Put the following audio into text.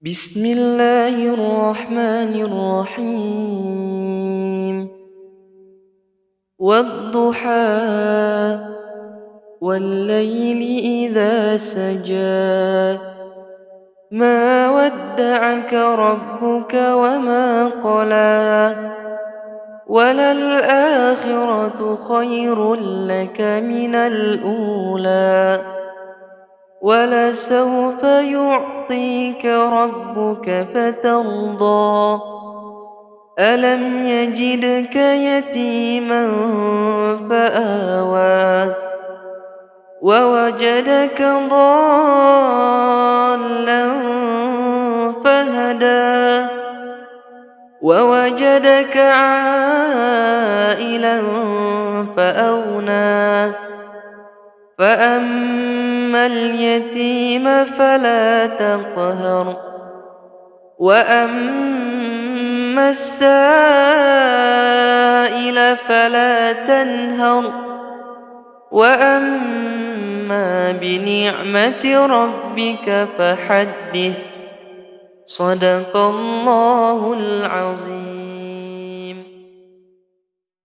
بسم الله الرحمن الرحيم والضحى والليل إذا سجى ما ودعك ربك وما قلى وللآخرة خير لك من الأولى ولسوف يعطيك ربك فترضى ألم يجدك يتيما فآوى ووجدك ضالا فهدى ووجدك عائلا فأغنى فأما اليتيم فلا تقهر وأما السائل فلا تنهر وأما بنعمة ربك فحدث صدق الله العظيم.